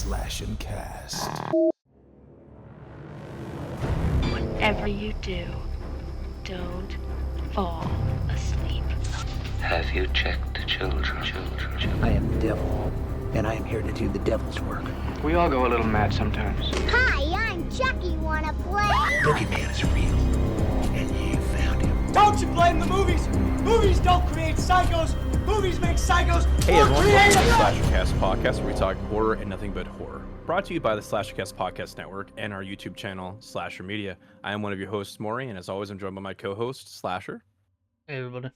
Slash and Cast. Whatever you do, don't fall asleep. Have you checked the children? I am the devil, and I am here to do the devil's work. We all go a little mad sometimes. Hi, I'm Chucky. Wanna play? Boogeyman is real, and you found him. Don't you blame the movies! Movies don't create psychos! Movies make psychos! Hey everyone, welcome to the Slasher Cast podcast, where we talk horror and nothing but horror. Brought to you by the Slasher Cast Podcast Network and our YouTube channel, Slasher Media. I am one of your hosts, Mori, and as always, I'm joined by my co-host, Slasher. Hey everybody.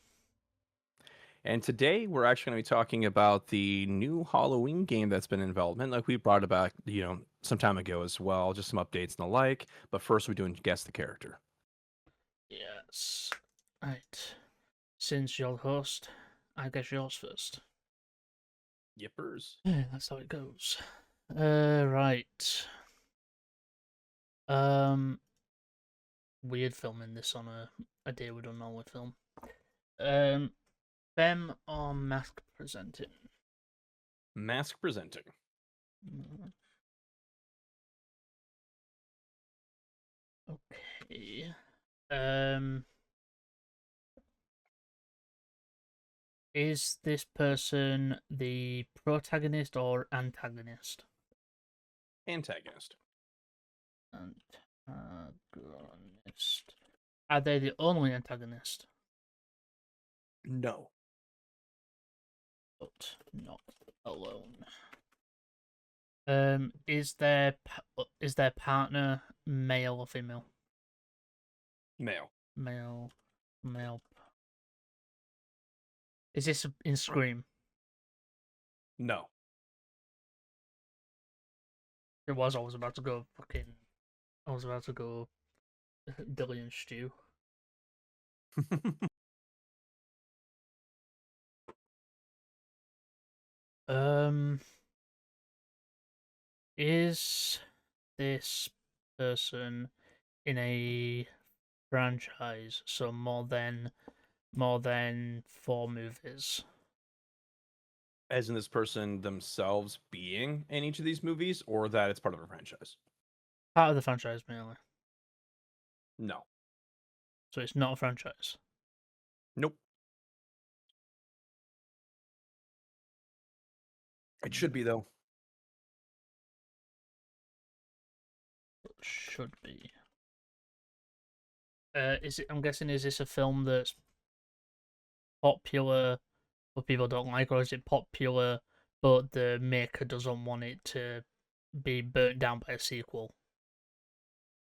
And today, we're actually going to be talking about the new Halloween game that's been in development, like we brought about, some time ago as well, just some updates and the like. But first, we're doing Guess the Character. Yes. Right. Since you're the host, I guess yours first. Yippers. Yeah, that's how it goes. Right. Weird filming this on a day we don't normally film. Femme or mask presenting? Mask presenting. Okay. Is this person the protagonist or antagonist? Antagonist. Antagonist. Are they the only antagonist? No. But not alone. Is their partner male or female? Male. Male. Is this in Scream? No. It was. I was about to go Dilly and Stew. Is this person in a franchise, so more than 4 movies? As in this person themselves being in each of these movies, or that it's part of a franchise? Part of the franchise, mainly. No. So it's not a franchise? Nope. It should be, though. Should be. I'm guessing, is this a film that's popular but people don't like, or is it popular but the maker doesn't want it to be burnt down by a sequel?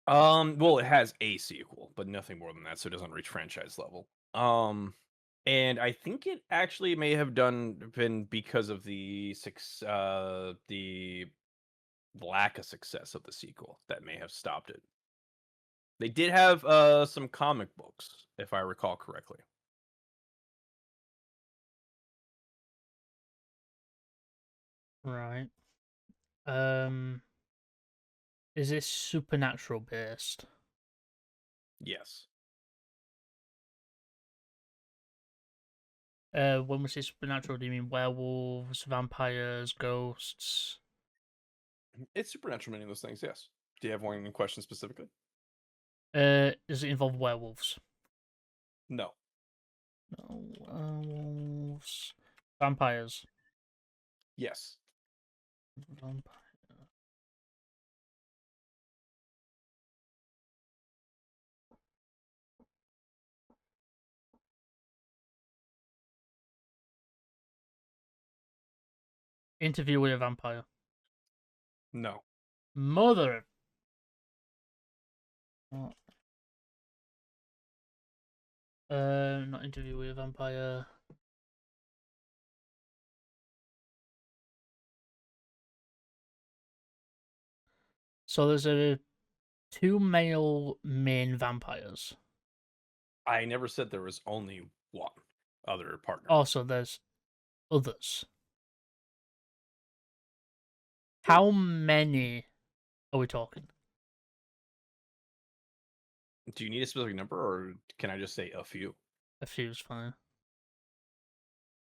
Well, it has a sequel, but nothing more than that, so it doesn't reach franchise level. And I think it actually may have been because of the lack of success of the sequel that may have stopped it. They did have some comic books, if I recall correctly. Right. Is this supernatural based? Yes. When we say supernatural, do you mean werewolves, vampires, ghosts? It's supernatural, many of those things, yes. Do you have one in question specifically? Does it involve werewolves? No. No, werewolves. Vampires? Yes. Vampire. Interview with a Vampire? No. Mother. What? Not Interview with a Vampire. So there's 2 male main vampires. I never said there was only one other partner. Also, there's others. How many are we talking? Do you need a specific number, or can I just say a few? A few's fine.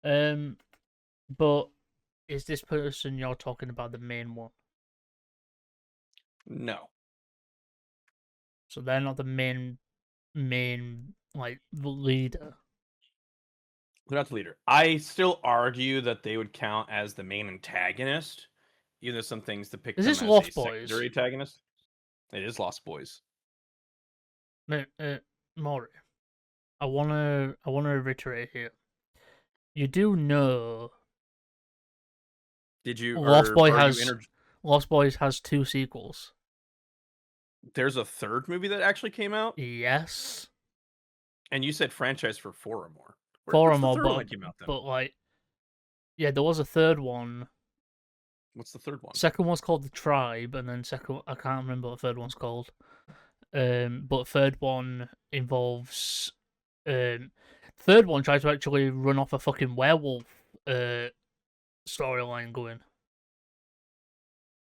But is this person you're talking about the main one? No, So they're not the main like leader. they're not the leader. I still argue that they would count as the main antagonist, even though some things depict Is them this as a Lost Boys? secondary antagonist. It is Lost Boys. Mori. I wanna reiterate here. You do know Did you Lost or Boy are you has Lost Boys has 2 sequels. There's a third movie that actually came out, Yes. and you said franchise for 4 or more. 4 or What's the more, third one that came out then? but like, yeah, there was a third one. What's the third one? Second one's called The Tribe, and then second I can't remember what the third one's called. But third one involves third one tries to actually run off a fucking werewolf storyline going.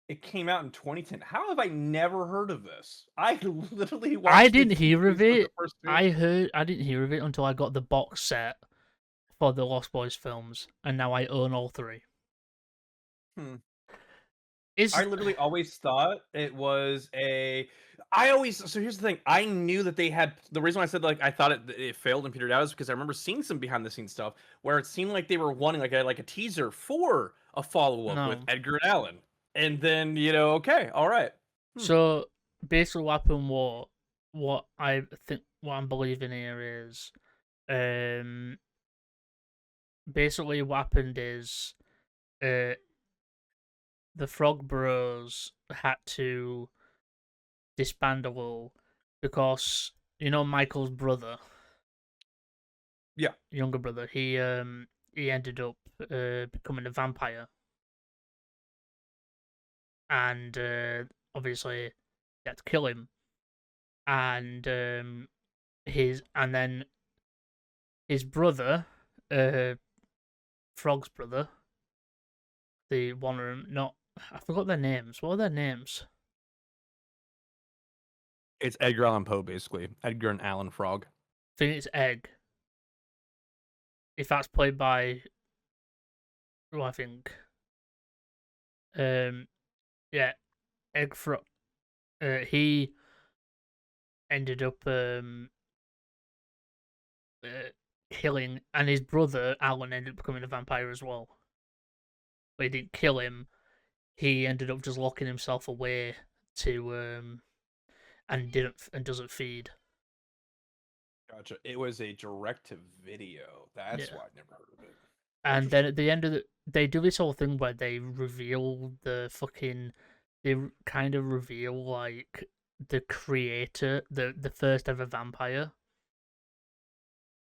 It came out in 2010. How have I never heard of this? I literally watched I didn't these hear of movies for the it. first two. I didn't hear of it until I got the box set for the Lost Boys films, and now I own all 3. Hmm. Is I literally always thought it was a. I always so here's the thing. I knew that they had the reason why I said like I thought it failed and petered out is because I remember seeing some behind the scenes stuff where it seemed like they were wanting like a teaser for a follow up with No. Edgar and Allan, and then okay, all right. So basically, what happened? What what I'm believing here is, basically what happened is, the Frog Bros had to disband a little because Michael's brother, Yeah. younger brother, he ended up becoming a vampire, and obviously they had to kill him, and then his brother, Frog's brother, the one of them, not I forgot their names. What are their names? It's Edgar Allan Poe, basically. Edgar and Allan Frog. I think it's Egg. If that's played by, I think, yeah, Egg Frog. He ended up killing, and his brother Alan ended up becoming a vampire as well. But he didn't kill him. He ended up just locking himself away to and doesn't feed. Gotcha. It was a direct to video. That's Yeah. why I never heard of it. And then at the end of they do this whole thing where they reveal they kind of reveal like the creator, the first ever vampire.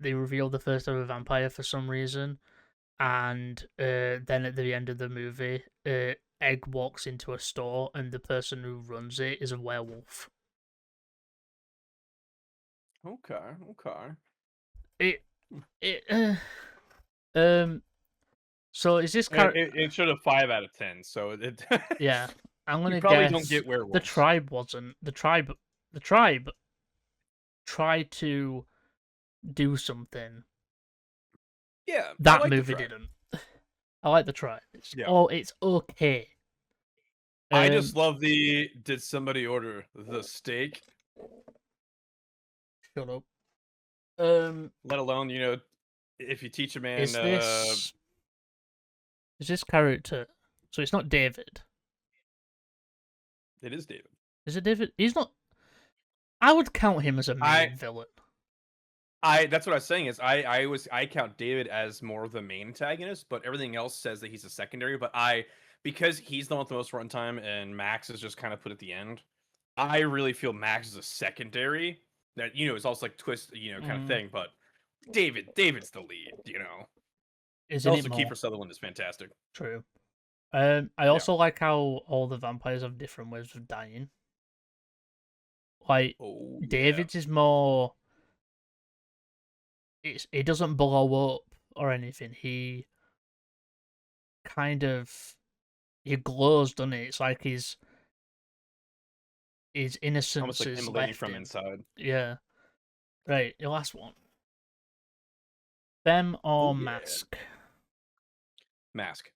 They reveal the first ever vampire for some reason, and then at the end of the movie, Egg walks into a store, and the person who runs it is a werewolf. Okay. So is this character? It should have 5 out of 10. So it. Yeah, I'm gonna You probably guess don't get werewolves. the tribe wasn't the tribe. The tribe tried to do something Yeah, that I like the movie Tribe. didn't. I like the tribe. Yeah. It's okay. I just love the. Did somebody order the steak? Shut up. Let alone if you teach a man. Is this character? So it's not David. It is David. Is it David? He's not. I would count him as a main villain. That's what I was saying is I count David as more of the main antagonist, but everything else says that he's a secondary. But because he's the one with the most runtime and Max is just kind of put at the end, I really feel Max is a secondary that is also like twist kind of thing. But David's the lead. Isn't also it more? Kiefer Sutherland is fantastic. True. I also like how all the vampires have different ways of dying. Like David's is more. It doesn't blow up or anything. He glows, doesn't it? It's like his innocence Almost like is immolating left from him. inside. Yeah. Right, the last one. Them or yeah. Mask? Mask.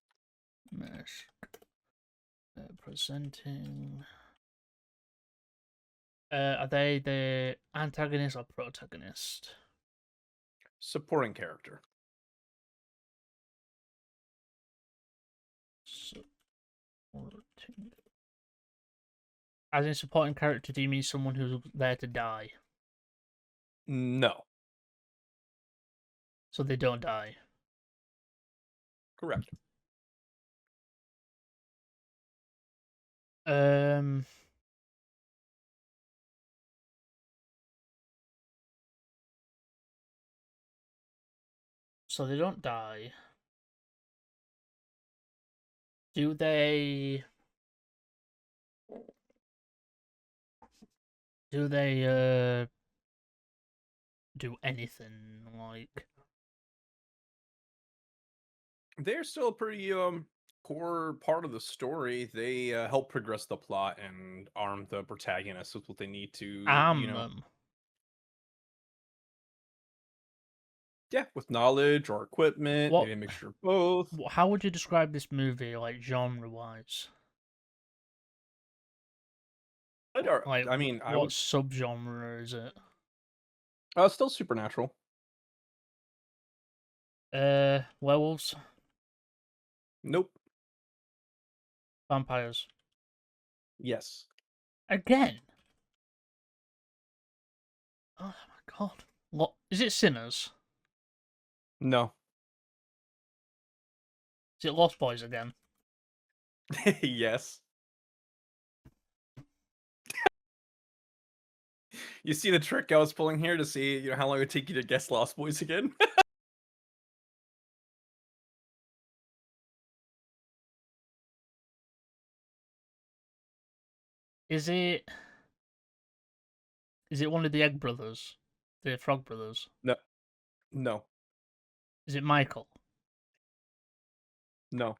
Presenting. Are they the antagonist or protagonist? Supporting character. Supporting. As in supporting character, do you mean someone who's there to die? No. So they don't die. Correct. Um. So they don't die. Do they? Do they? Do anything like? They're still a pretty core part of the story. They help progress the plot and arm the protagonist with what they need to, Arm them. yeah, with knowledge or equipment, What? maybe a mixture of both. How would you describe this movie, like genre-wise? Like, I mean, I what would. subgenre is it? Still supernatural. Werewolves, Nope. vampires. Yes. Again. Oh my god. What is it? Sinners? No. Is it Lost Boys again? Yes. You see the trick I was pulling here to see, how long it would take you to guess Lost Boys again? Is it? Is it one of the Egg Brothers, the Frog Brothers? No. No. Is it Michael? No.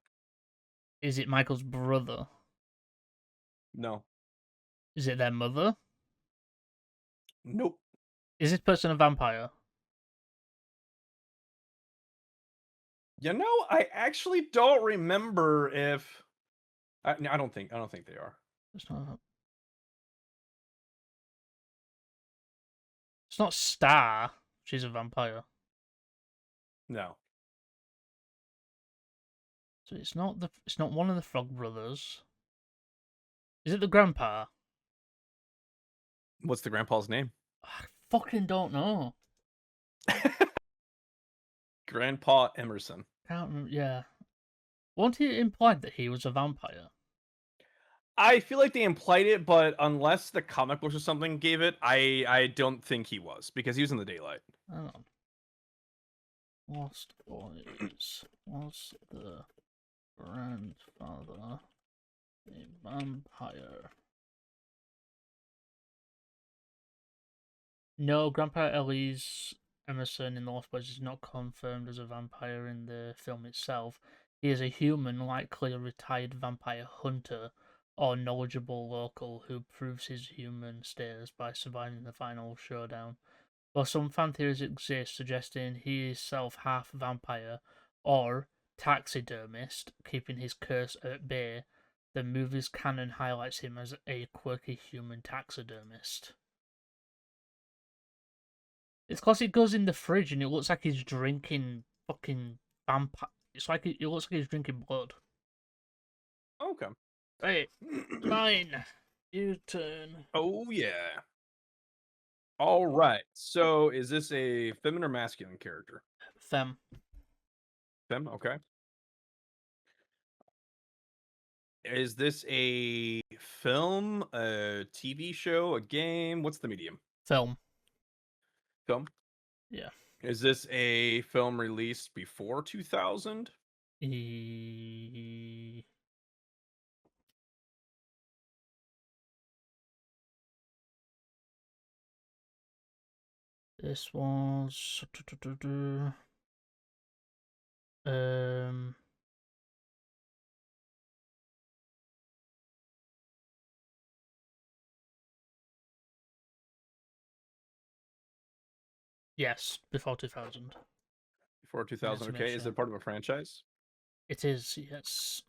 Is it Michael's brother? No. Is it their mother? Nope. Is this person a vampire? I actually don't remember if I don't think they are. It's not. It's not Star. She's a vampire. No. So it's not the. It's not one of the Frog Brothers. Is it the grandpa? What's the grandpa's name? I fucking don't know. Grandpa Emerson. Can't remember. Yeah. Wasn't it implied that he was a vampire? I feel like they implied it, but unless the comic books or something gave it, I don't think he was, because he was in the daylight. Hang on. Lost Boys. Was the grandfather a vampire? No, Grandpa Ellie's Emerson in The Lost Boys is not confirmed as a vampire in the film itself. He is a human, likely a retired vampire hunter or knowledgeable local who proves his human status by surviving the final showdown. While some fan theories exist suggesting he is self half vampire or taxidermist, keeping his curse at bay, the movie's canon highlights him as a quirky human taxidermist. It's because it goes in the fridge and it looks like he's drinking fucking vampire. It looks like he's drinking blood. Okay. Hey, mine. You turn. Oh yeah. All right. So, is this a feminine or masculine character? Fem. Fem. Okay. Is this a film, a TV show, a game? What's the medium? Film. Film. Yeah. Is this a film released before 2000? This was. Yes, before 2000. Before 2000. to make Okay. Is sure. it part of a franchise? It is, yes.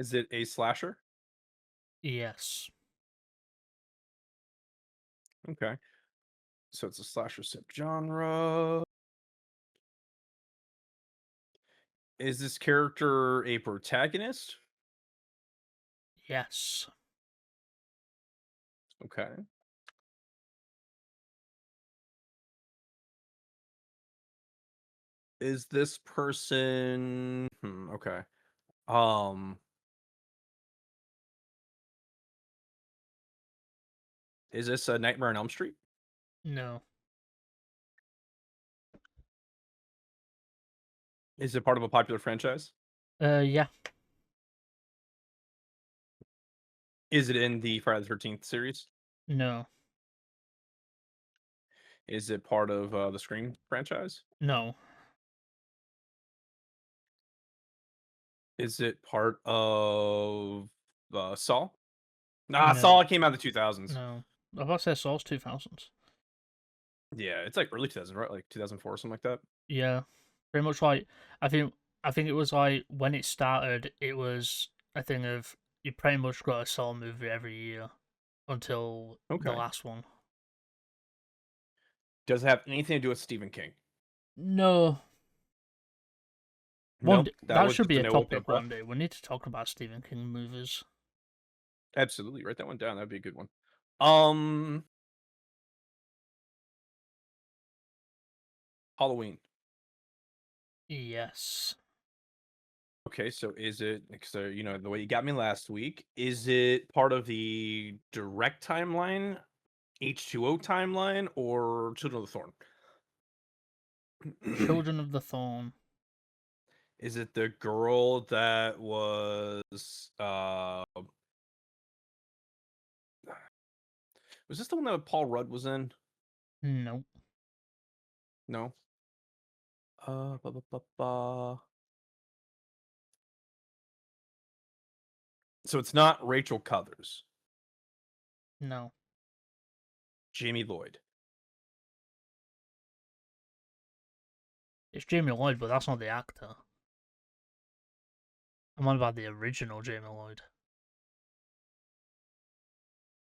Is it a slasher? Yes. Okay. So it's a slasher subgenre. Is this character a protagonist? Yes. Okay. Is this person okay. Um is this a Nightmare on Elm Street? No. Is it part of a popular franchise? Yeah. Is it in the Friday the 13th series? No. Is it part of the Scream franchise? No. Is it part of Saw? Nah, No. Saw came out in the 2000s. No. I thought I said Souls 2000s. Yeah, it's like early 2000s, right? Like 2004 or something like that. Yeah. Pretty much like I think it was like when it started it was a thing of you pretty much got a Saw movie every year until the Okay. last one. Does it have anything to do with Stephen King? No. Nope. That That was should just be a a no off the topic breath. one day. We need to talk about Stephen King movies. Absolutely. Write that one down. That'd be a good one. Um Halloween. Yes. Okay, so is it so the way you got me last week, is it part of the direct timeline, H2O timeline, or Children of the Thorn? Children of the Thorn. Is it the girl that was this the one that Paul Rudd was in? No. No. Ba, ba, ba, ba. So it's not Rachel Cuthers. No. Jamie Lloyd. It's Jamie Lloyd, but that's not the actor. I'm on about the original Jamie Lloyd.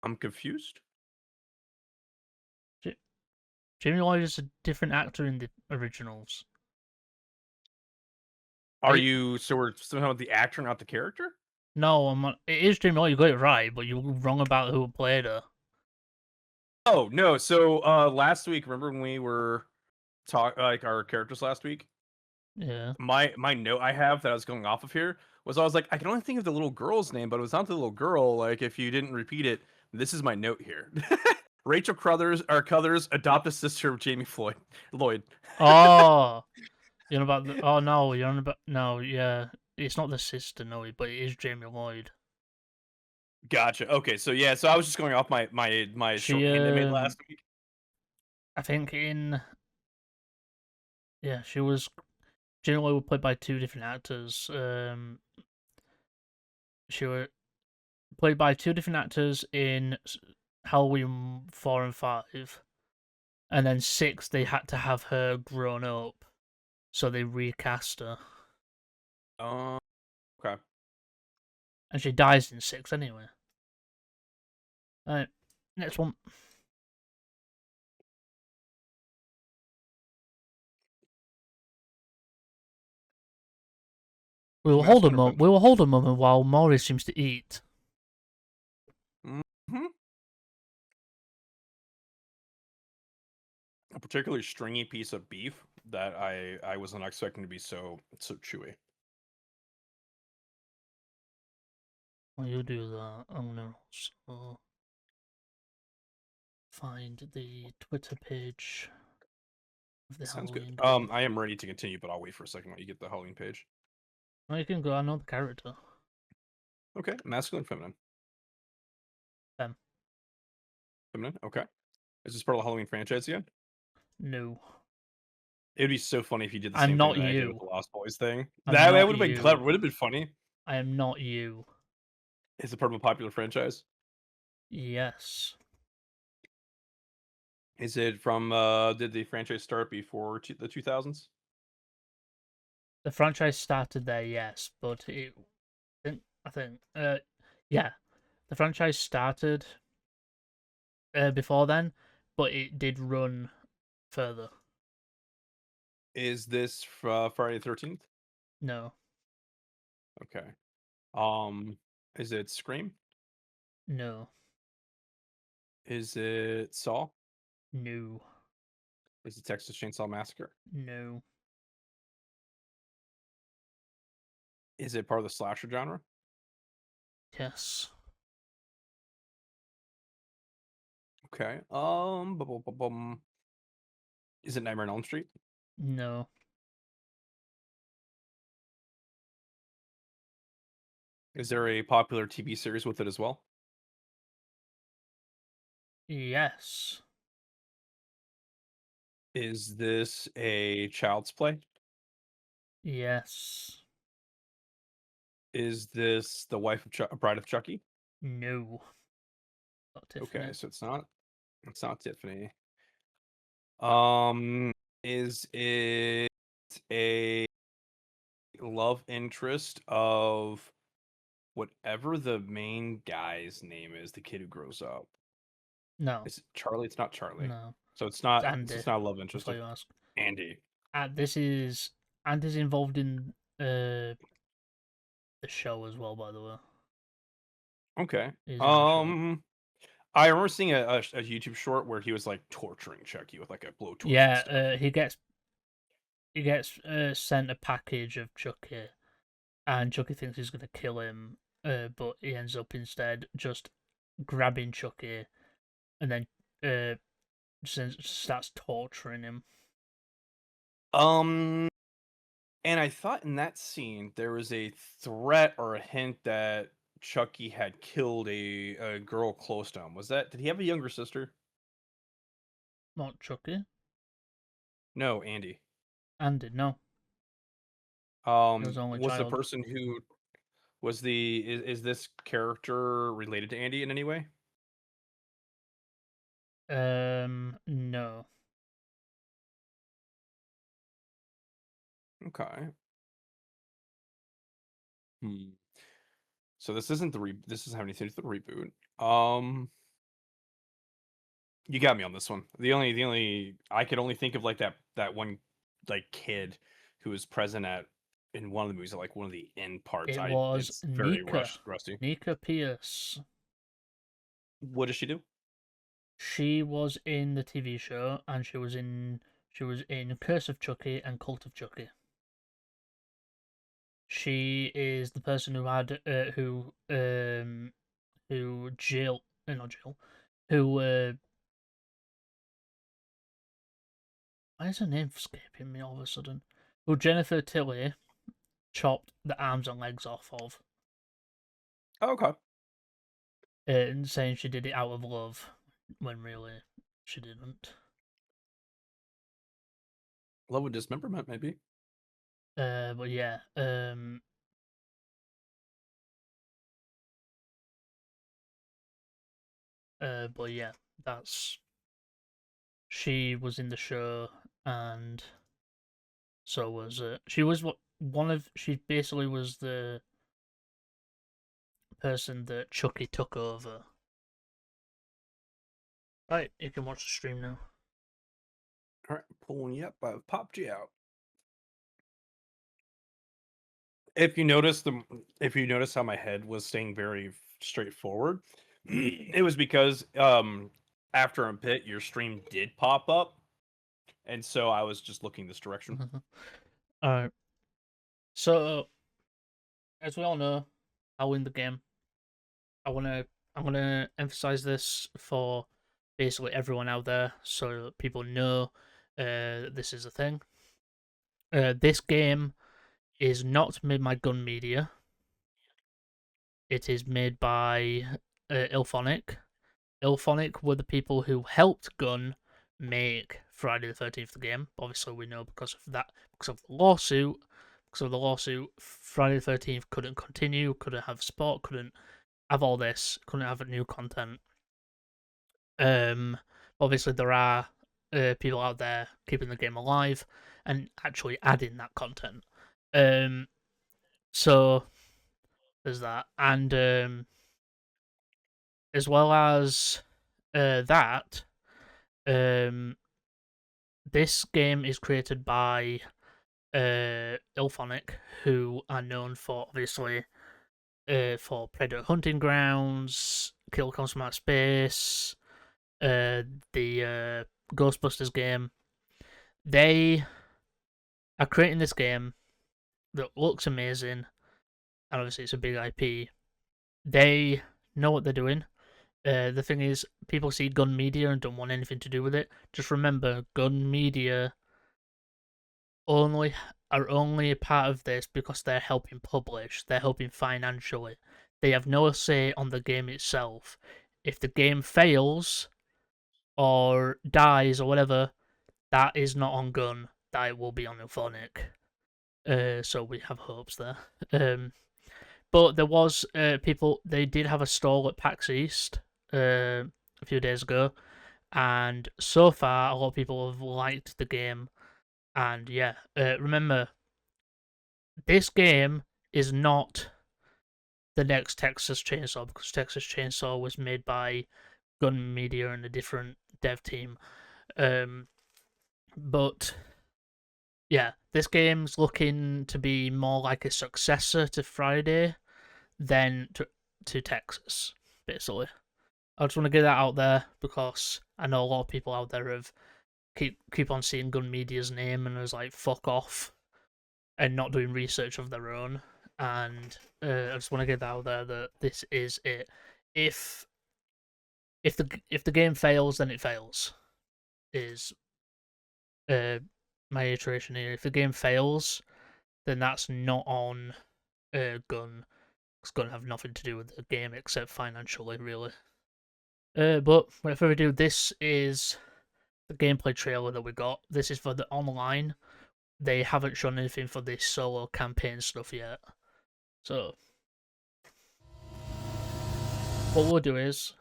I'm confused. Jamie Lloyd is a different actor in the originals. Are you so we're somehow the actor, not the character? No, I'm not. It is Jamie Lloyd. You got it right, but you're wrong about who played her. Oh no! So last week, remember when we were like our characters last week? Yeah. My note I have that I was going off of here was I was like, I can only think of the little girl's name, but it was not the little girl. Like if you didn't repeat it, this is my note here. Rachel Cuthers, adopted sister of Jamie Lloyd. Oh, you're on about the. Oh no, you're on about no. Yeah, it's not the sister, no, but it is Jamie Lloyd. Gotcha. Okay, so yeah, so I was just going off my She shorthand I made last week. I think she was. Jamie Lloyd was played by two different actors. She was played by two different actors in Halloween 4 and 5. And then 6, they had to have her grown up. So they recast her. Okay. And she dies in 6 anyway. Alright, next one. We will hold a moment. We will hold a moment while Mori seems to eat. Mm-hmm. A particularly stringy piece of beef that I was not expecting to be so chewy. While you do that, I'm gonna also find the Twitter page of the Sounds Halloween good. game. I am ready to continue, but I'll wait for a second while you get the Halloween page. Oh, you can go. I know the character. Okay, masculine, feminine. Feminine. Okay. Is this part of the Halloween franchise again? No. It'd be so funny if you did the I'm same not thing that I did you. with the Lost Boys thing. I'm That not would have been you. clever. Would have been funny. I am not you. Is it part of a popular franchise? Yes. Is it from? Did the franchise start before the 2000s? The franchise started there, yes, but I think. Yeah, the franchise started before then, but it did run further. Is this Friday the 13th? No, Okay. Um, is it Scream? no, Is it Saw? no, Is it Texas Chainsaw Massacre? no, Is it part of the slasher genre? yes, Okay. Is it Nightmare on Elm Street? no, Is there a popular TV series with it as well? yes, Is this a Child's Play? yes, Is this the wife of Bride of Chucky? no. Not Tiffany. Okay, so it's not Tiffany. Um, is it a love interest of whatever the main guy's name is, the kid who grows up? No, Is it Charlie? It's not Charlie. no. So it's It's not so Andy. it's not a love interest Before of you ask, Andy. this is Andy's involved in the show as well. By the way, Okay. he's in the show. I remember seeing a YouTube short where he was like torturing Chucky with like a blowtorch and Yeah, stuff. he gets sent a package of Chucky, and Chucky thinks he's gonna kill him, but he ends up instead just grabbing Chucky, and then starts torturing him. Um, and I thought in that scene there was a threat or a hint that Chucky had killed a girl close to him. Was that? Did he have a younger sister? Not Chucky. No, Andy. Andy, no, he was only Was the child. person who was is this character related to Andy in any way? No. Okay. Hmm. So this isn't this doesn't have anything to do with the reboot. You got me on this one. The only I could only think of like that one like kid who was present at in one of the movies at like one of the end parts. It was It's very Nika. rusty. Nika Pierce. What does she do? She was in the TV show, and she was in Curse of Chucky and Cult of Chucky. She is the person who had who Jill not Jill who why is her name escaping me all of a sudden? Who Jennifer Tilly chopped the arms and legs off of, Oh, okay. and saying she did it out of love, when really she didn't. Love with dismemberment, maybe. But yeah, but yeah, that's she was in the show, and so was she was she basically was the person that Chucky took over. Right, you can watch the stream now. All right, pulling you up. I've popped you out. If you notice how my head was staying very straightforward, it was because after a bit your stream did pop up, and so I was just looking this direction. Alright. So as we all know, I win the game. I'm gonna emphasize this for basically everyone out there, so that people know this is a thing. This game is not made by Gun Media. It is made by Ilphonic. Ilphonic were the people who helped Gun make Friday the 13th the game. Obviously, we know because of that, because of the lawsuit. Because of the lawsuit, Friday the 13th couldn't continue, couldn't have sport, couldn't have all this, couldn't have new content. Obviously, there are people out there keeping the game alive and actually adding that content. So There's that, and as well as that, this game is created by Ilphonic, who are known for obviously for Predator Hunting Grounds, Kill Comes from Outer Space, the Ghostbusters game. They are creating this game that looks amazing, and obviously it's a big IP. They know what they're doing. The thing is, people see Gun Media and don't want anything to do with it. Just remember, Gun Media are only a part of this because they're helping publish. They're helping financially. They have no say on the game itself. If the game fails or dies or whatever, that is not on Gun. That will be on Ilphonic. So we have hopes there. But there was people. They did have a stall at PAX East a few days ago, and so far a lot of people have liked the game. And yeah, remember, this game is not the next Texas Chainsaw, because Texas Chainsaw was made by Gun Media and a different dev team. But yeah, this game's looking to be more like a successor to Friday than to Texas, basically. I just want to get that out there because I know a lot of people out there have keep on seeing Gun Media's name and was like, fuck off, and not doing research of their own. And I just want to get that out there that this is it. If the game fails, then it fails. Is my iteration here. If the game fails, then that's not on Gun. It's going to have nothing to do with the game except financially, really. But without further ado, this is the gameplay trailer that we got. This is for the online. They haven't shown anything for this solo campaign stuff yet. So, what we'll do is,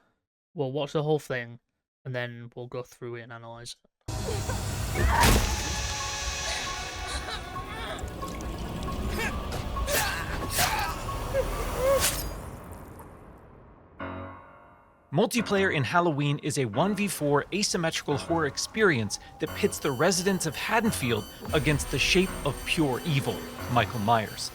we'll watch the whole thing, and then we'll go through it and analyze it. Multiplayer in Halloween is a 1v4 asymmetrical horror experience that pits the residents of Haddonfield against the shape of pure evil, Michael Myers.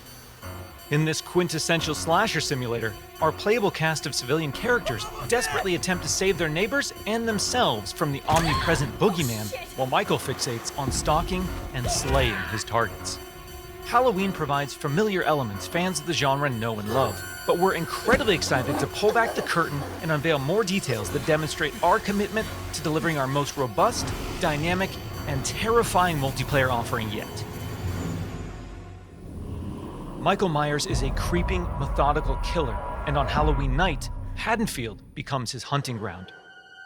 In this quintessential slasher simulator, our playable cast of civilian characters desperately attempt to save their neighbors and themselves from the omnipresent boogeyman, while Michael fixates on stalking and slaying his targets. Halloween provides familiar elements fans of the genre know and love, but we're incredibly excited to pull back the curtain and unveil more details that demonstrate our commitment to delivering our most robust, dynamic, and terrifying multiplayer offering yet. Michael Myers is a creeping, methodical killer, and on Halloween night, Haddonfield becomes his hunting ground.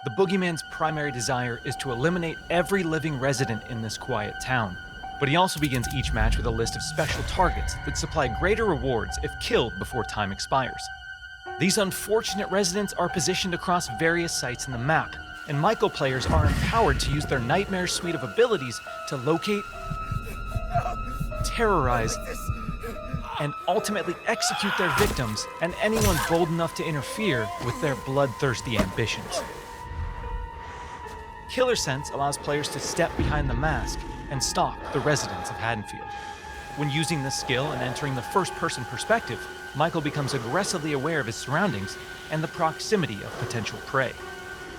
The boogeyman's primary desire is to eliminate every living resident in this quiet town, but he also begins each match with a list of special targets that supply greater rewards if killed before time expires. These unfortunate residents are positioned across various sites in the map, and Michael players are empowered to use their nightmare suite of abilities to locate, terrorize, and ultimately execute their victims and anyone bold enough to interfere with their bloodthirsty ambitions. Killer Sense allows players to step behind the mask and stalk the residents of Haddonfield. When using this skill and entering the first-person perspective, Michael becomes aggressively aware of his surroundings and the proximity of potential prey.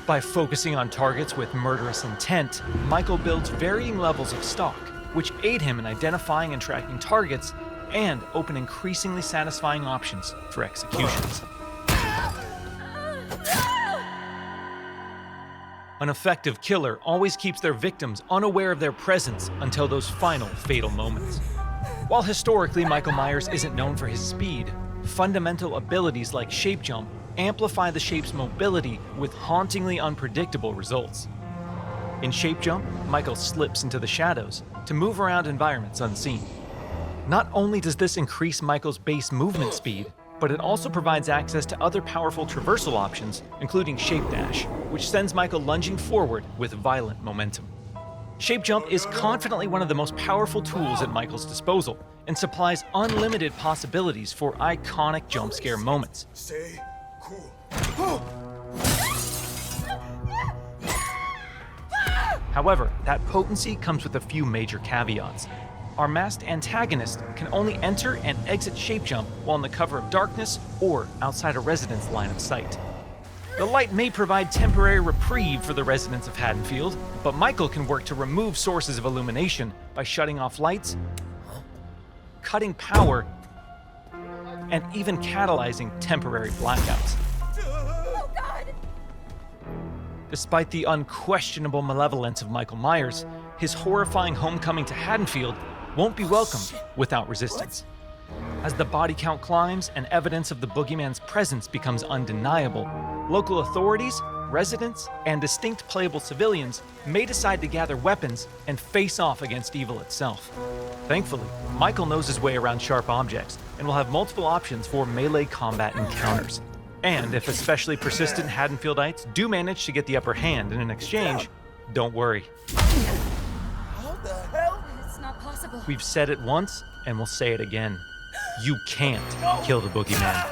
By focusing on targets with murderous intent, Michael builds varying levels of stalk, which aid him in identifying and tracking targets and open increasingly satisfying options for executions. An effective killer always keeps their victims unaware of their presence until those final fatal moments. While historically Michael Myers isn't known for his speed, fundamental abilities like shape jump amplify the shape's mobility with hauntingly unpredictable results. In shape jump, Michael slips into the shadows to move around environments unseen. Not only does this increase Michael's base movement speed, but it also provides access to other powerful traversal options, including Shape Dash, which sends Michael lunging forward with violent momentum. Shape Jump is confidently one of the most powerful tools at Michael's disposal, and supplies unlimited possibilities for iconic jump scare moments. Stay cool. However, that potency comes with a few major caveats. Our masked antagonist can only enter and exit shape jump while in the cover of darkness or outside a resident's line of sight. The light may provide temporary reprieve for the residents of Haddonfield, but Michael can work to remove sources of illumination by shutting off lights, cutting power, and even catalyzing temporary blackouts. Despite the unquestionable malevolence of Michael Myers, his horrifying homecoming to Haddonfield won't be welcomed without resistance. As the body count climbs and evidence of the boogeyman's presence becomes undeniable, local authorities, residents, and distinct playable civilians may decide to gather weapons and face off against evil itself. Thankfully, Michael knows his way around sharp objects and will have multiple options for melee combat encounters. And if especially persistent Haddonfieldites do manage to get the upper hand in an exchange, don't worry. How the hell? It's not possible. We've said it once, and we'll say it again. You can't kill the boogeyman.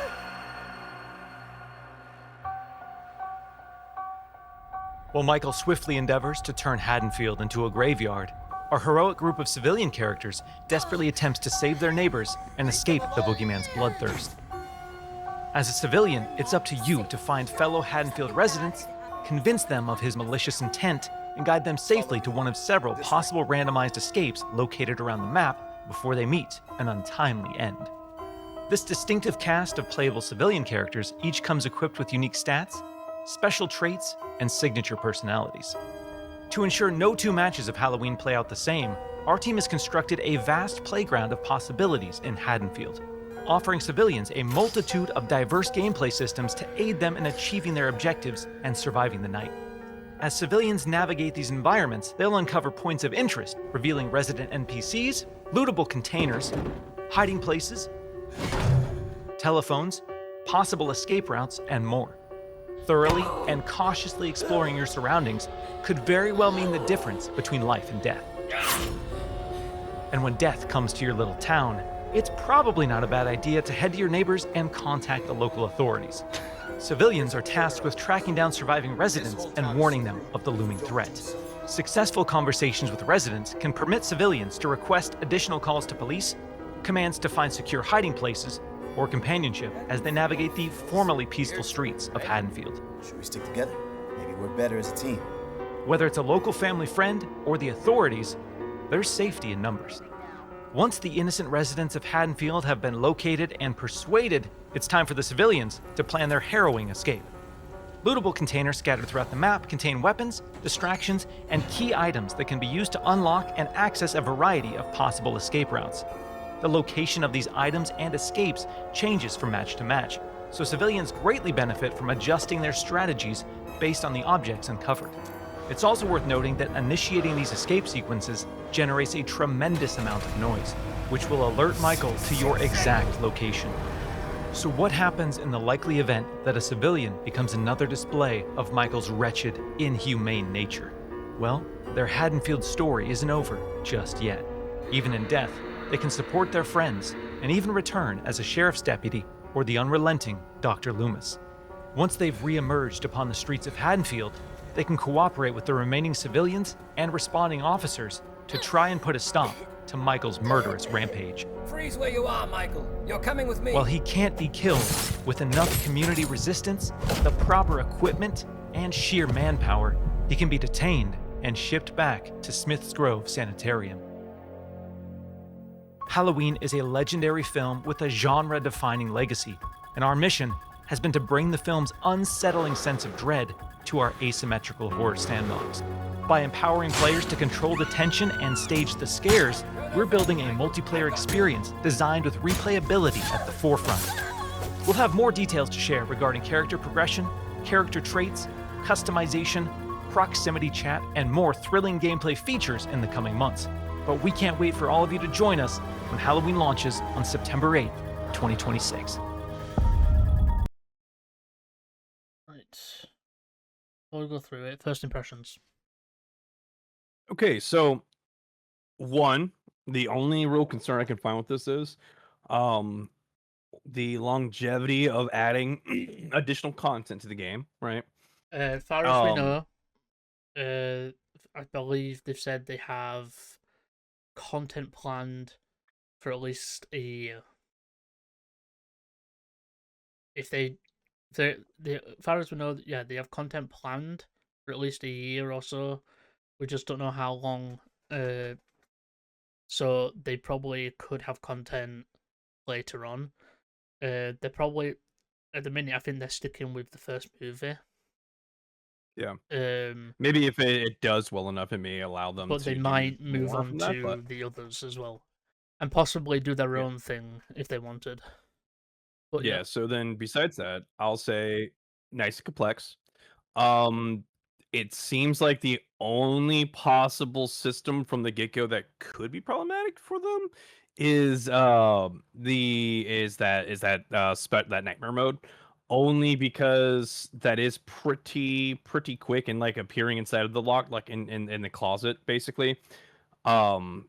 While Michael swiftly endeavors to turn Haddonfield into a graveyard, our heroic group of civilian characters desperately attempts to save their neighbors and escape the boogeyman's bloodthirst. As a civilian, it's up to you to find fellow Haddonfield residents, convince them of his malicious intent, and guide them safely to one of several possible randomized escapes located around the map before they meet an untimely end. This distinctive cast of playable civilian characters each comes equipped with unique stats, special traits, and signature personalities. To ensure no two matches of Halloween play out the same, our team has constructed a vast playground of possibilities in Haddonfield, offering civilians a multitude of diverse gameplay systems to aid them in achieving their objectives and surviving the night. As civilians navigate these environments, they'll uncover points of interest, revealing resident NPCs, lootable containers, hiding places, telephones, possible escape routes, and more. Thoroughly and cautiously exploring your surroundings could very well mean the difference between life and death. And when death comes to your little town, it's probably not a bad idea to head to your neighbors and contact the local authorities. Civilians are tasked with tracking down surviving residents and warning them of the looming threat. Successful conversations with residents can permit civilians to request additional calls to police, commands to find secure hiding places, or companionship as they navigate the formerly peaceful streets of Haddonfield. Should we stick together? Maybe we're better as a team. Whether it's a local family friend or the authorities, there's safety in numbers. Once the innocent residents of Haddonfield have been located and persuaded, it's time for the civilians to plan their harrowing escape. Lootable containers scattered throughout the map contain weapons, distractions, and key items that can be used to unlock and access a variety of possible escape routes. The location of these items and escapes changes from match to match, so civilians greatly benefit from adjusting their strategies based on the objects uncovered. It's also worth noting that initiating these escape sequences generates a tremendous amount of noise, which will alert Michael to your exact location. So what happens in the likely event that a civilian becomes another display of Michael's wretched, inhumane nature? Well, their Haddonfield story isn't over just yet. Even in death, they can support their friends and even return as a sheriff's deputy or the unrelenting Dr. Loomis. Once they've re-emerged upon the streets of Haddonfield, they can cooperate with the remaining civilians and responding officers to try and put a stop to Michael's murderous rampage. Freeze where you are, Michael. You're coming with me. While he can't be killed, with enough community resistance, the proper equipment, and sheer manpower, he can be detained and shipped back to Smith's Grove Sanitarium. Halloween is a legendary film with a genre-defining legacy, and our mission has been to bring the film's unsettling sense of dread to our asymmetrical horror sandbox. By empowering players to control the tension and stage the scares, we're building a multiplayer experience designed with replayability at the forefront. We'll have more details to share regarding character progression, character traits, customization, proximity chat, and more thrilling gameplay features in the coming months. But we can't wait for all of you to join us when Halloween launches on September 8th, 2026. Right. We'll go through it. First impressions. Okay, so one, The only real concern I can find with this is, um, the longevity of adding additional content to the game, right? As far as we Um, know, I believe they've said they have content planned for at least a year. If they, as far as we know, yeah, they have content planned for at least a year or so. We just don't know how long. So they probably could have content later on. They're probably at the minute. I think they're sticking with the first movie. yeah. Um, Maybe if it does well enough, it may allow them but they to do might move more on from that. But to the others as well, and possibly do their yeah, own thing if they wanted. But yeah, yeah. So then, besides that, I'll say nice and complex. Um, it seems like the only possible system from the get go that could be problematic for them is that nightmare mode. Only because that is pretty quick and like appearing inside of the lock, like in the closet, basically. Um,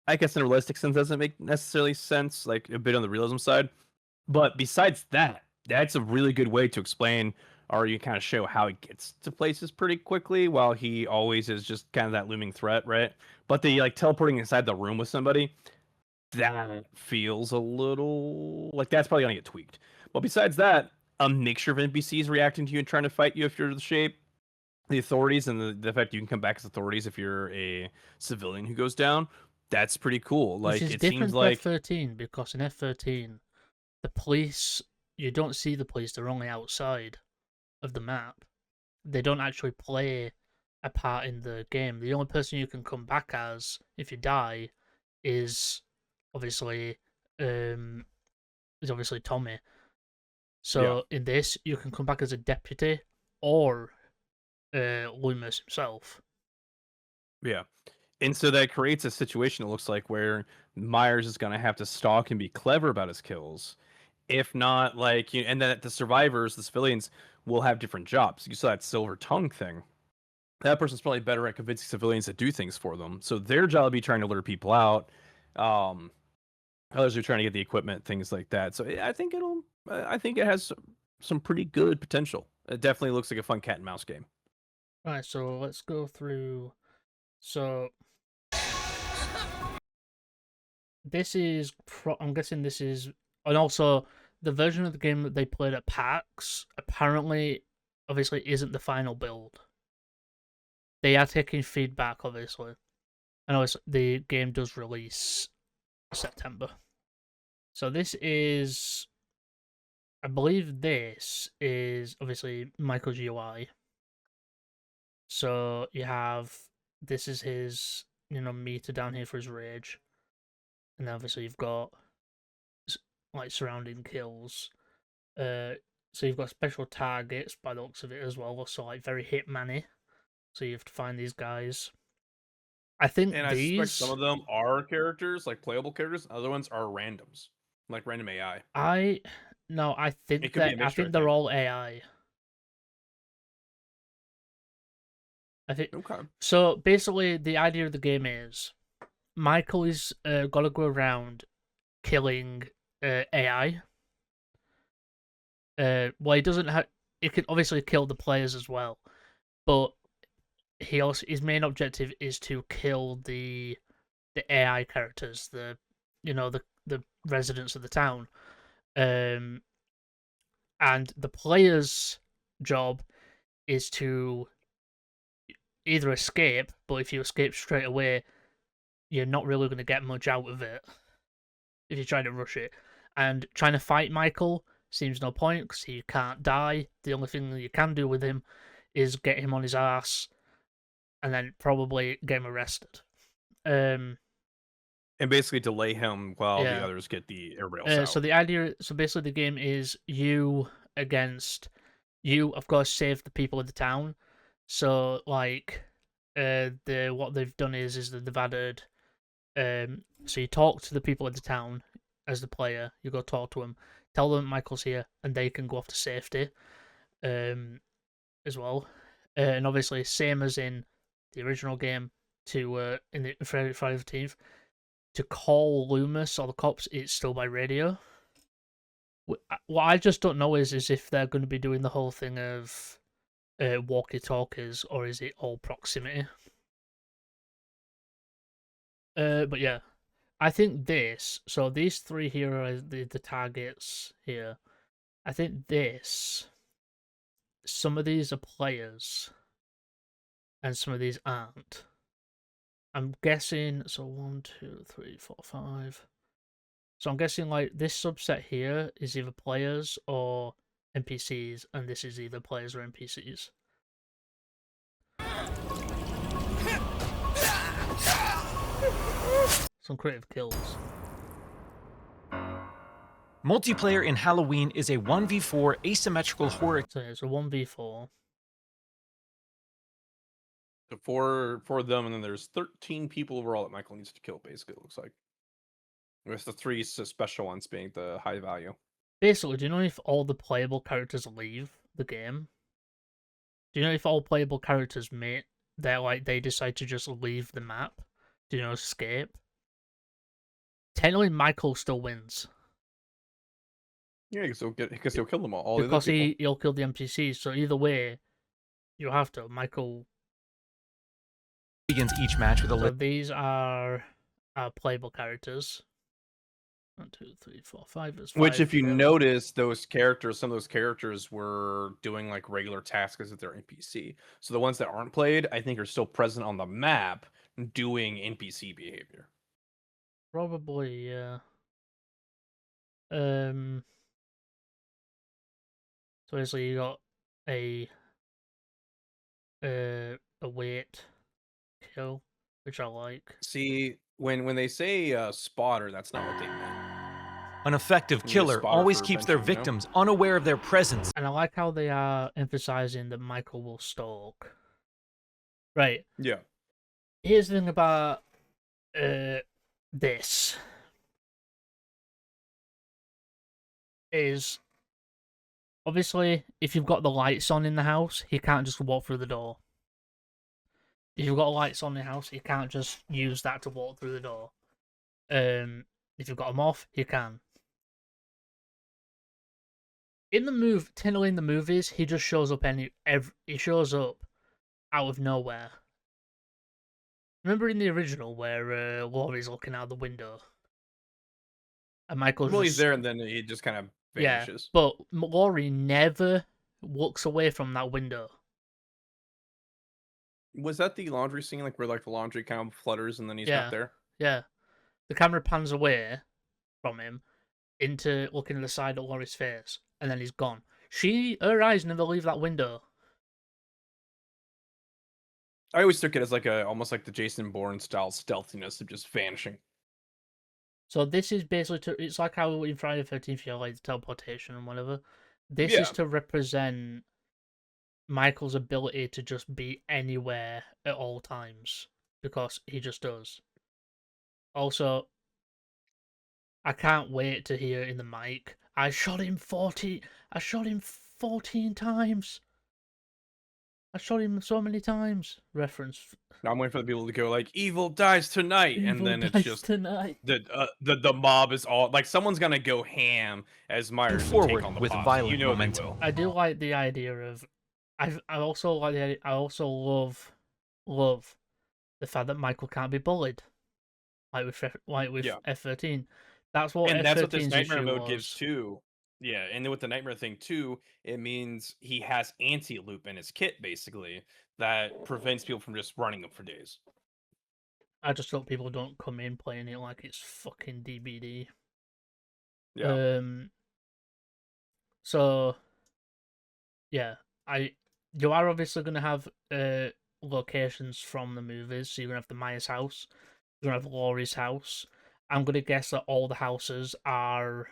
I guess in a realistic sense doesn't make necessarily sense, like a bit on the realism side. But besides that, that's a really good way to explain or you kind of show how he gets to places pretty quickly while he always is just kind of that looming threat, right? But the like teleporting inside the room with somebody, that feels a little like that's probably gonna get tweaked. But besides that, a mixture of NPCs reacting to you and trying to fight you if you're the shape, the authorities, and the fact you can come back as authorities if you're a civilian who goes down, that's pretty cool. which Like is it seems different to like F13 because in F13 the police, you don't see the police; they're only outside of the map. They don't actually play a part in the game. The only person you can come back as if you die is obviously um Tommy. yeah, So in this, you can come back as a deputy or Loomis himself. yeah. And so that creates a situation, it looks like, where Myers is going to have to stalk and be clever about his kills. If not, like, and then the survivors, the civilians, will have different jobs. You saw that silver tongue thing. That person's probably better at convincing civilians to do things for them. So their job will be trying to lure people out. Um, Others are trying to get the equipment, things like that. So I think it has some pretty good potential. It definitely looks like a fun cat and mouse game. Right, so let's go through. So this is, I'm guessing this is, and also the version of the game that they played at PAX apparently, obviously, isn't the final build. They are taking feedback, obviously. I know the game does release September. So this is, I believe this is obviously Michael's UI. So you have, this is his, meter down here for his rage. And then obviously you've got like surrounding kills. So you've got special targets by the looks of it as well. So like very hitman-y. So you have to find these guys. I think And I suspect some of them are characters, like playable characters. Other ones are randoms, like random AI. I It could be a mixture, I they're think. all AI. I think Okay. so. Basically, the idea of the game is Michael is got to go around killing AI. Well, he doesn't have. He can obviously kill the players as well, but his main objective is to kill the AI characters, the residents of the town. And the player's job is to either escape, but if you escape straight away, you're not really going to get much out of it if you're trying to rush it. And trying to fight Michael seems no point because he can't die. The only thing that you can do with him is get him on his ass and then probably get him arrested. And basically delay him while the Yeah. others get everybody else out. So the idea, so basically the game is you against you. Of course, save the people of the town. So like, what they've done is that they've added. So you talk to the people of the town as the player. You go talk to them, tell them Michael's here, and they can go off to safety. As well, and obviously same as in the original game. In the Friday the 13th, to call Loomis or the cops, it's still by radio. What I just don't know is if they're going to be doing the whole thing of walkie-talkies, or is it all proximity? But yeah, I think this. So these three here are the targets here. I think this. Some of these are players, and some of these aren't. I'm guessing. So 1, 2, 3, 4, 5. So I'm guessing like this subset here is either players or NPCs, and this is either players or NPCs. Some creative kills. Multiplayer in Halloween is a 1v4 asymmetrical horror. So it's a 1v4. For them, and then there's 13 people overall that Michael needs to kill, basically, it looks like. With the 3 special ones being the high value. Basically, do you know if all the playable characters leave the game? Do you know if all playable characters they decide to just leave the map? Do you know, escape? Technically, Michael still wins. Yeah, because he'll kill them all. Because he'll kill the NPCs, so either way, you have to. Michael begins each match with a So these are playable characters. 1, 2, 3, 4, 5. There's 5 Which, if you together. notice, some of those characters were doing like regular tasks as their NPC. So the ones that aren't played, I think, are still present on the map doing NPC behavior. Probably, yeah. So basically, you got a wait kill, which I like. See, when they say spotter, that's not what they meant. An effective You need a killer spotter always for keeps their benching, you know? victims unaware of their presence. And I like how they are emphasizing that Michael will stalk. Right. Yeah. Here's the thing about this. Is obviously, if you've got the lights on in the house, he can't just walk through the door. If you've got lights on in the house, you can't just use that to walk through the door. If you've got them off, you can. In the movies, he just shows up he shows up out of nowhere. Remember in the original where Laurie's looking out the window? And Michael's Well, he's there, and then he just kind of vanishes. Yeah, but Laurie never looks away from that window. Was that the laundry scene, like where like the laundry kind of flutters and then he's Yeah. not there? Yeah. The camera pans away from him into looking at the side of Laurie's face, and then he's gone. Her eyes never leave that window. I always took it as like almost like the Jason Bourne style stealthiness of just vanishing. So this is basically it's like how in Friday the 13th you have like the teleportation and whatever. This is to represent Michael's ability to just be anywhere at all times, because he just does. Also, I can't wait to hear in the mic, I shot him 14 times. I shot him so many times. Reference. Now I'm waiting for the people to go like, "Evil dies tonight," and then it's just tonight. The mob is all like, someone's gonna go ham as Myers and Forward take on the with posse. violent You know they momentum. will. I do like the idea of. I also like the idea, I also love the fact that Michael can't be bullied, like with F13. That's what And that's what this F13's nightmare issue mode was. gives too. Yeah, and then with the nightmare thing too, it means he has anti-loop in his kit basically that prevents people from just running them for days. I just hope people don't come in playing it like it's fucking DBD. Yeah. So yeah, you are obviously gonna have locations from the movies. So you're gonna have the Myers house, you're gonna have Laurie's house. I'm gonna guess that all the houses are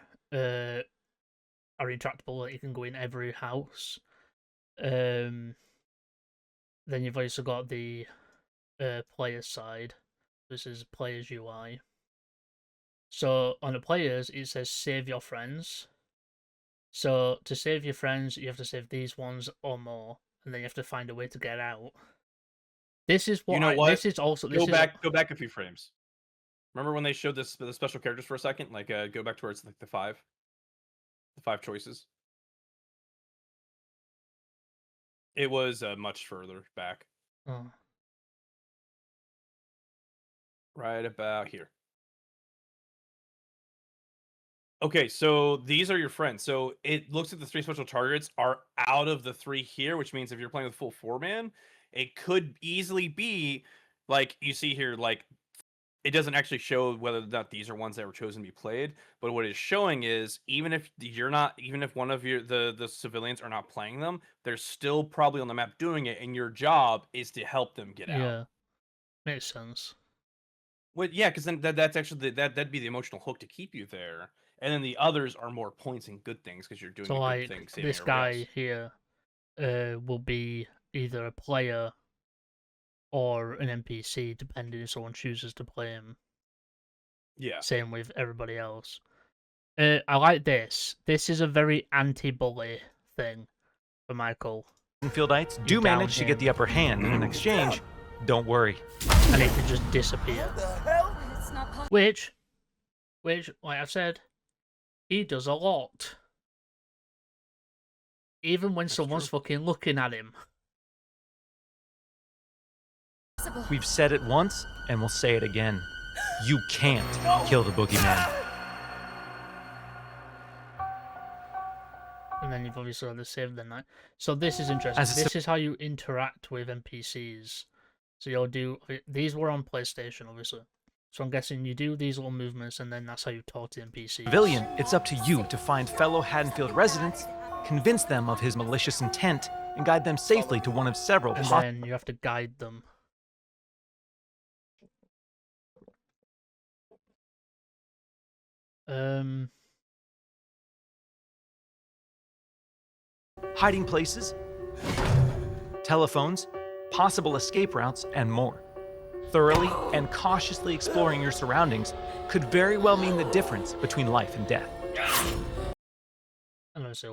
intractable, that you can go in every house. Then you've also got the players side. This is players UI. So on the players, it says save your friends. So to save your friends, you have to save these ones or more, and then you have to find a way to get out. This is what You know what? This is also Go back a few frames. Remember when they showed the special characters for a second? Like, go back to where it's like the five choices. It was much further back. Oh. Right about here. Okay, so these are your friends. So it looks like the 3 special targets are out of the 3 here, which means if you're playing with full 4-man, it could easily be like you see here, like it doesn't actually show whether or not these are ones that were chosen to be played, but what it's showing is even if one of the civilians are not playing them, they're still probably on the map doing it, and your job is to help them get out. Yeah, makes sense. Well, yeah, because then that's actually that'd be the emotional hook to keep you there, and then the others are more points and good things because you're doing So a good like thing. Saving this everybody guy here, will be either a player or an NPC, depending if someone chooses to play him. Yeah. Same with everybody else. I like this. This is a very anti-bully thing for Michael. Haddonfieldites do manage to get the upper hand, and in exchange, don't worry. And it can just disappear. Which, like I've said, he does a lot. Even when someone's fucking looking at him. We've said it once, and we'll say it again. You can't kill the boogeyman. And then you've obviously got the save the night. So this is interesting. This is how you interact with NPCs. So you'll do... These were on PlayStation, obviously. So I'm guessing you do these little movements, and then that's how you talk to NPCs. Civilian, it's up to you to find fellow Haddonfield residents, convince them of his malicious intent, and guide them safely to one of several... And then you have to guide them. Hiding places, telephones, possible escape routes, and more. Thoroughly and cautiously exploring your surroundings could very well mean the difference between life and death.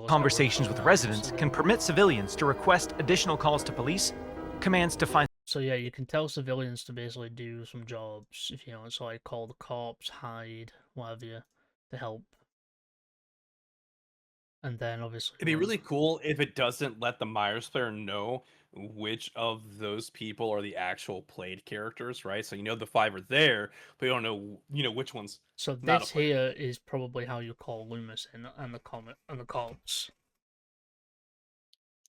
Conversations with residents can permit civilians to request additional calls to police, commands to find... So yeah, you can tell civilians to basically do some jobs, if you know, so like call the cops, hide, whatever you, to help. And then obviously... It'd be really cool if it doesn't let the Myers player know which of those people are the actual played characters, right? So you know the 5 are there, but you don't know, which ones. So this here is probably how you call Loomis in and the cops.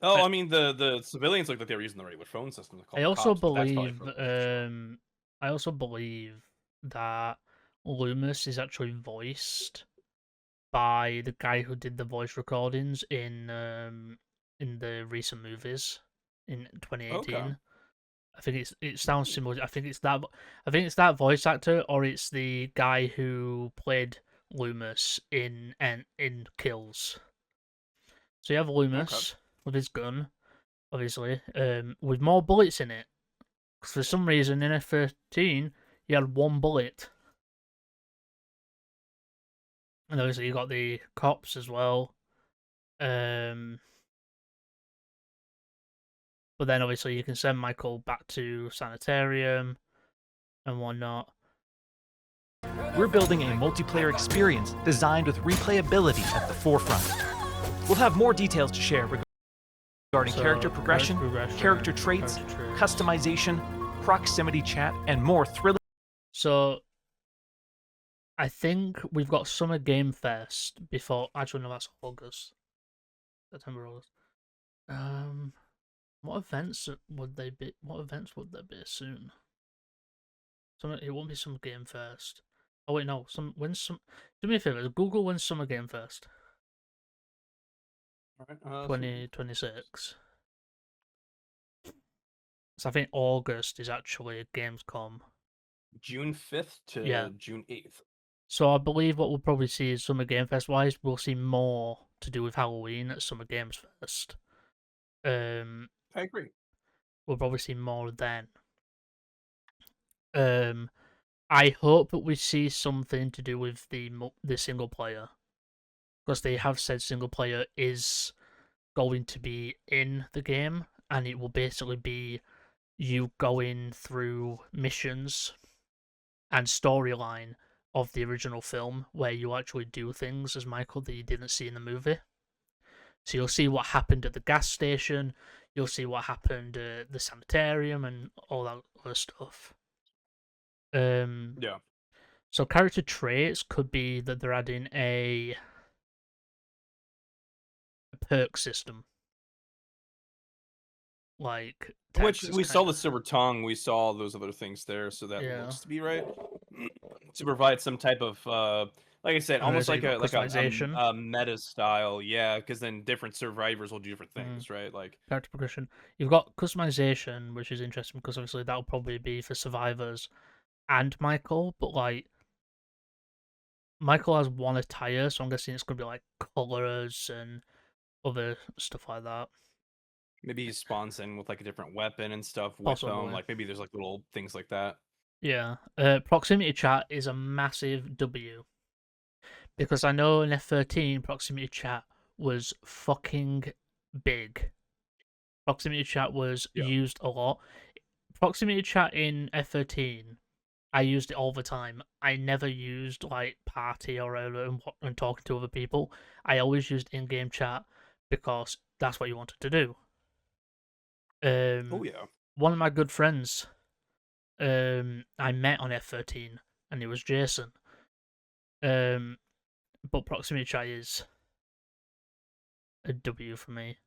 Oh, I mean the civilians look like they were using the regular phone system to call I the also cops, but that's believe probably I also believe that Loomis is actually voiced by the guy who did the voice recordings in the recent movies in 2018. Okay. I think it sounds similar. I think it's that voice actor, or it's the guy who played Loomis in Kills. So you have Loomis with his gun, obviously, with more bullets in it. 'Cause for some reason in F-13 you had 1 bullet. And obviously you got the cops as well. But then obviously you can send Michael back to sanitarium and whatnot. We're building a multiplayer experience designed with replayability at the forefront. We'll have more details to share regarding character progression, character traits, customization, proximity chat, and more thrilling... So I think we've got Summer Game Fest before... Actually, no, that's August. September, August. What events would they be? What events would there be soon? It won't be Summer Game Fest. Oh wait, no. Do me a favor. Google when's Summer Game Fest. 2026. So I think August is actually Gamescom. June 5th to June 8th. So I believe what we'll probably see is Summer Game Fest wise, we'll see more to do with Halloween at Summer Games Fest. I agree. We'll probably see more then. I hope that we see something to do with the single player, because they have said single player is going to be in the game, and it will basically be you going through missions and storyline of the original film, where you actually do things as Michael that you didn't see in the movie. So you'll see what happened at the gas station, you'll see what happened at the sanitarium, and all that other stuff. Yeah. So character traits could be that they're adding a perk system, like Which Texas we saw kind the of. silver tongue, we saw those other things there, so that Yeah. looks to be right. To provide some type of like I said, almost So like you've got customization. a meta style, yeah, because then different survivors will do different things, right? Like Character progression. You've got customization, which is interesting because obviously that'll probably be for survivors and Michael, but like Michael has one attire, so I'm guessing it's gonna be like colors and other stuff like that. maybe he spawns in with like a different weapon and stuff with them. Possibly. Like maybe there's like little things like that. Yeah. Proximity chat is a massive W. Because I know in F13, proximity chat was fucking big. Proximity chat was Yeah. used a lot. Proximity chat in F13, I used it all the time. I never used like party or whatever and talking to other people. I always used in-game chat because that's what you wanted to do. Oh yeah. One of my good friends, I met on F13, and it was Jason. But proximity chat is a W for me.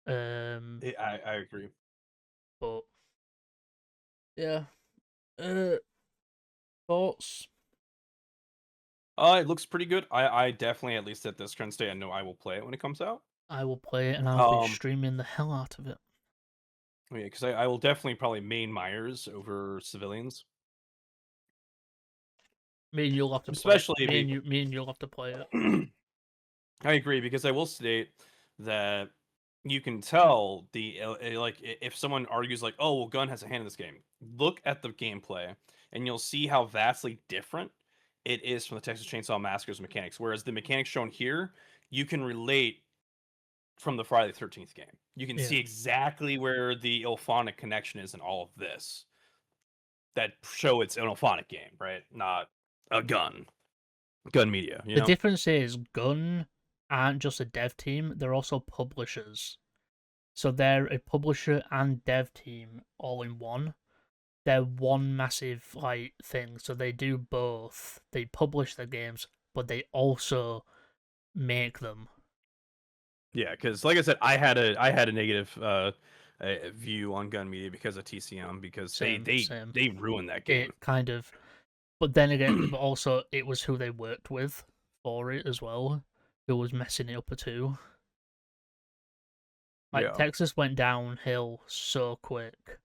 I agree. But yeah. Thoughts? It looks pretty good. I definitely, at least at this current state, I know I will play it when it comes out. I will play it and I'll be streaming the hell out of it. Yeah, because I will definitely probably main Myers over civilians. Me and you'll have to Especially play it. Me and you'll have to play it. I agree, because I will state that you can tell like if someone argues like, oh well, gun has a hand in this game. Look at the gameplay, and you'll see how vastly different it is from the Texas Chainsaw Massacre's mechanics. Whereas the mechanics shown here, you can relate from the Friday the 13th game. You can see exactly where the Ilphonic connection is in all of this. That show it's an Ilphonic game, right? Not a gun media. You The know? difference is Gun aren't just a dev team; they're also publishers. So they're a publisher and dev team all in one. They're one massive like thing. So they do both. They publish their games, but they also make them. Yeah, because like I said, I had a negative view on gun media because of TCM, because they ruined that game. It kind of, but then again, but also it was who they worked with for it as well, who was messing it up too. Like Texas went downhill so quick,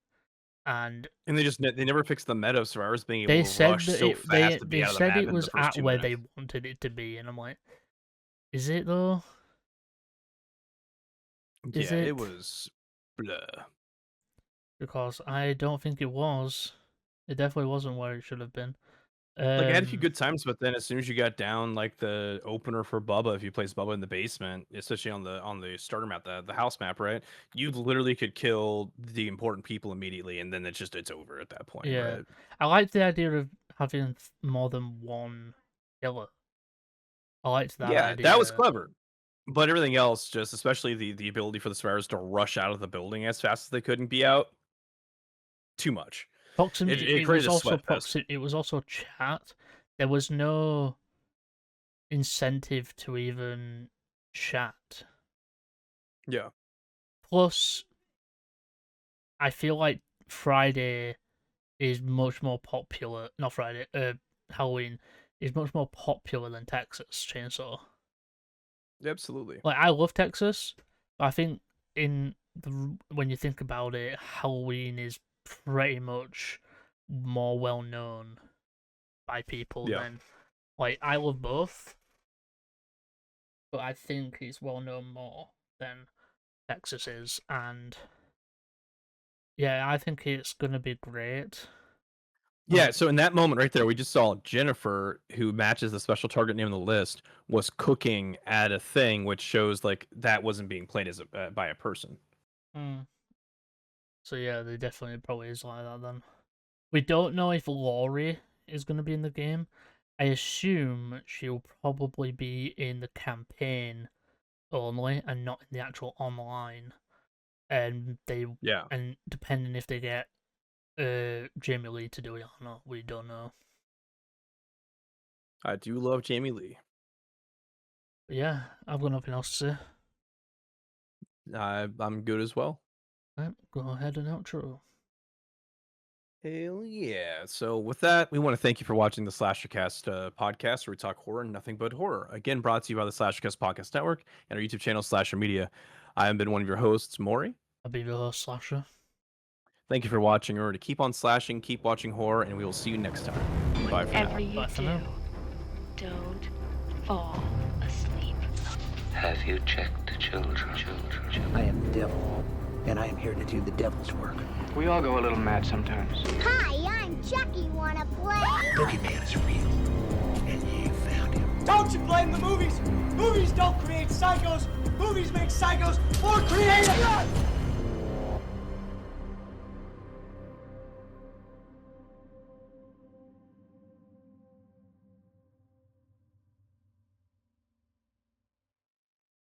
and they never fixed the meta of survivors being able they to said rush that so fast to be they out of the said map it in was the first at 2 where minutes. they wanted it to be, and I'm like, is it though? Is Yeah, it? it was bleh. Because I don't think it was. It definitely wasn't where it should have been. Like I had a few good times, but then as soon as you got down like the opener for Bubba, if you place Bubba in the basement, especially on the starter map, the house map, right? You literally could kill the important people immediately, and then it's over at that point, Yeah, right? I like the idea of having more than one killer. I liked that Yeah, idea. that was clever. But everything else, just especially the ability for the survivors to rush out of the building as fast as they could and be out, too much. Proximity. It It was created a also sweat fest. It was also chat. There was no incentive to even chat. Yeah. Plus, I feel like Friday is much more popular. Not Friday. Halloween is much more popular than Texas Chainsaw. Absolutely. Like I love Texas, but I think when you think about it, Halloween is pretty much more well known by people than like I love both, but I think it's well known more than Texas is, and yeah, I think it's gonna be great. Yeah, so in that moment right there, we just saw Jennifer, who matches the special target name on the list, was cooking at a thing, which shows like that wasn't being played as by a person. So yeah, there definitely probably is like that then. We don't know if Laurie is going to be in the game. I assume she'll probably be in the campaign only and not in the actual online. And and depending if they get Jamie Lee to do it or not, we don't know. I do love Jamie Lee. But yeah, I've got nothing else to say. I'm good as well. Right, go ahead and outro. Hell yeah. So with that, we want to thank you for watching the Slashercast podcast, where we talk horror and nothing but horror. Again, brought to you by the Slashercast Podcast Network and our YouTube channel, Slasher Media. I have been one of your hosts, Mori. I'll be your host, Slasher. Thank you for watching. Remember to keep on slashing, keep watching horror, and we will see you next time. Bye for now. Whatever you do, don't fall asleep. Have you checked the children? I am the devil, and I am here to do the devil's work. We all go a little mad sometimes. Hi, I'm Chucky. Wanna play? Boogeyman is real, and you found him. Don't you blame the movies? Movies don't create psychos. Movies make psychos more creative.